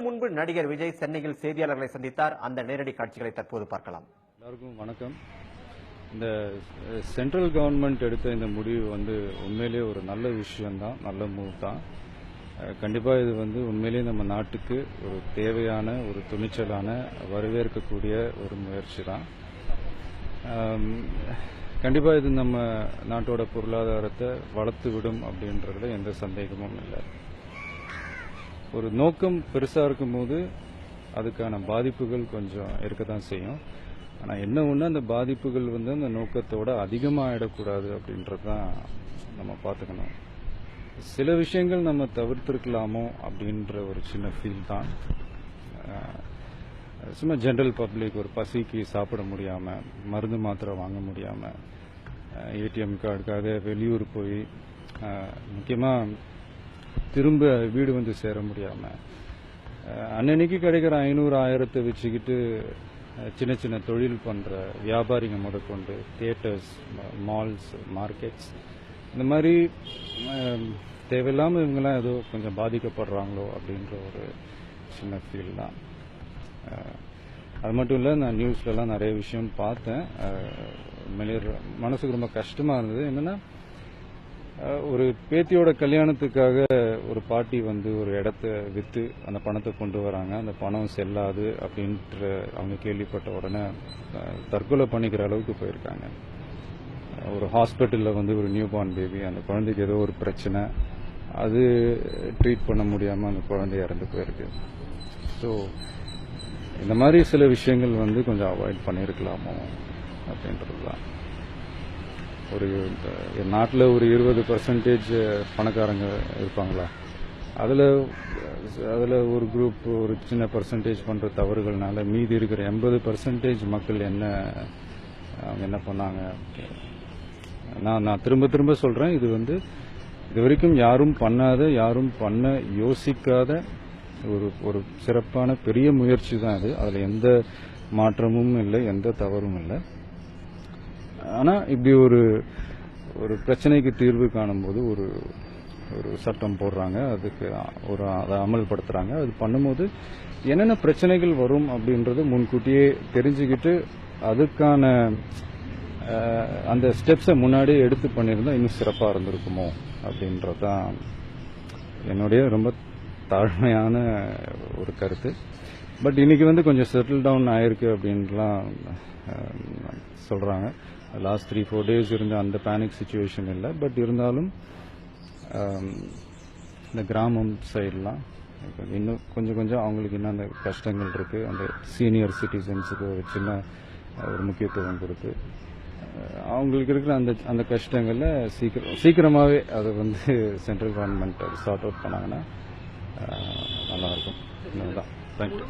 முன்பு நடிகர் விஜய் சென்னையில் செய்தியாளர்களை சந்தித்தார். அந்த நேரடி காட்சிகளை தற்போது பார்க்கலாம். எல்லாருக்கும் வணக்கம். இந்த சென்ட்ரல் கவர்மெண்ட் எடுத்த இந்த முடிவு உண்மையிலேயே ஒரு நல்ல விஷயம்தான், நல்ல மூவ் தான். கண்டிப்பாக இது உண்மையிலேயே நம்ம நாட்டுக்கு ஒரு தேவையான, ஒரு துணிச்சலான, வரவேற்கக்கூடிய ஒரு முயற்சி தான். கண்டிப்பாக இது நம்ம நாட்டோட பொருளாதாரத்தை வளர்த்து விடும் அப்படின்றதுல எந்த சந்தேகமும் இல்லை. ஒரு நோக்கம் பெருசாக இருக்கும்போது அதுக்கான பாதிப்புகள் கொஞ்சம் இருக்க தான் செய்யும். ஆனால் என்ன ஒன்று, அந்த பாதிப்புகள் அந்த நோக்கத்தோட அதிகமாக ஆகிடக்கூடாது அப்படின்றது தான் நம்ம பார்த்துக்கணும். சில விஷயங்கள் நம்ம தவிர்த்திருக்கலாமோ அப்படின்ற ஒரு சின்ன ஃபீல் தான். சும்மா ஜென்ரல் பப்ளிக் ஒரு பசிக்கு சாப்பிட முடியாமல், மருந்து மாத்திரை வாங்க முடியாமல், ஏடிஎம் கார்டுக்காக வெளியூர் போய் முக்கியமாக திரும்ப வீடு சேர முடியாமல், அன்னன்னைக்கு கிடைக்கிற 500-1000 வச்சுக்கிட்டு சின்ன சின்ன தொழில் பண்ணுற வியாபாரிங்க முதற்கொண்டு தியேட்டர்ஸ், மால்ஸ், மார்க்கெட்ஸ், இந்த மாதிரி தேவையில்லாமல் இவங்கெல்லாம் ஏதோ கொஞ்சம் பாதிக்கப்படுறாங்களோ அப்படின்ற ஒரு சின்ன ஃபீல் தான். அது மட்டும் இல்லை, நான் நியூஸ்லலாம் நிறைய விஷயம் பார்த்தேன். மனசுக்கு ரொம்ப கஷ்டமாக இருந்தது. என்னென்னா, ஒரு பேத்தியோட கல்யாணத்துக்காக ஒரு பாட்டி ஒரு இடத்த விற்று அந்த பணத்தை கொண்டு வராங்க. அந்த பணம் செல்லாது அப்படின்ற அவங்க கேள்விப்பட்ட உடனே தற்கொலை பண்ணிக்கிற அளவுக்கு போயிருக்காங்க. ஒரு ஹாஸ்பிட்டலில் ஒரு நியூ பார்ன் பேபி, அந்த குழந்தைக்கு ஏதோ ஒரு பிரச்சனை, அது ட்ரீட் பண்ண முடியாமல் அந்த குழந்தை இறந்து போயிருக்கு. ஸோ இந்த மாதிரி சில விஷயங்கள் கொஞ்சம் அவாய்ட் பண்ணியிருக்கலாமோ அப்படின்றது தான். ஒரு நாட்டில் ஒரு 20% பணக்காரங்க இருப்பாங்களா, அதில் ஒரு குரூப் ஒரு சின்ன பர்சன்டேஜ் பண்ணுற தவறுகள்னால மீதி இருக்கிற 80% மக்கள் அவங்க என்ன பண்ணாங்க. நான் திரும்ப திரும்ப சொல்கிறேன், இது வரைக்கும் யாரும் பண்ணாத, யாரும் பண்ண யோசிக்காத ஒரு சிறப்பான பெரிய முயற்சி தான் இது. அதில் எந்த மாற்றமும் இல்லை, எந்த தவறும் இல்லை. ஆனால் இப்படி ஒரு பிரச்சனைக்கு தீர்வு காணும்போது ஒரு சட்டம் போடுறாங்க, அதுக்கு அதை அமல்படுத்துறாங்க. அது பண்ணும்போது என்னென்ன பிரச்சனைகள் வரும் அப்படின்றது முன்கூட்டியே தெரிஞ்சுக்கிட்டு அதுக்கான அந்த ஸ்டெப்ஸை முன்னாடியே எடுத்து பண்ணியிருந்தா இன்னும் சிறப்பாக இருந்திருக்குமோ அப்படின்றதான் என்னுடைய ரொம்ப தாழ்மையான ஒரு கருத்து. பட் இன்னைக்கு கொஞ்சம் செட்டில் டவுன் ஆயிருக்கு அப்படின்லாம் சொல்கிறாங்க. லாஸ்ட் 3-4 days இருந்த அந்த பேனிக் சிச்சுவேஷன் இல்லை. பட் இருந்தாலும் இந்த கிராமம் சைட்லாம் இன்னும் கொஞ்சம் அவங்களுக்கு இன்னும் அந்த கஷ்டங்கள் இருக்குது. அந்த சீனியர் சிட்டிசன்ஸுக்கு ஒரு சின்ன ஒரு முக்கியத்துவம் கொடுத்து அவங்களுக்கு இருக்கிற அந்த கஷ்டங்களை சீக்கிரமாகவே அதை சென்ட்ரல் கவர்மெண்ட் சார்ட் அவுட் பண்ணாங்கன்னா நல்லாயிருக்கும். இன்னும் தான். தேங்க்யூ.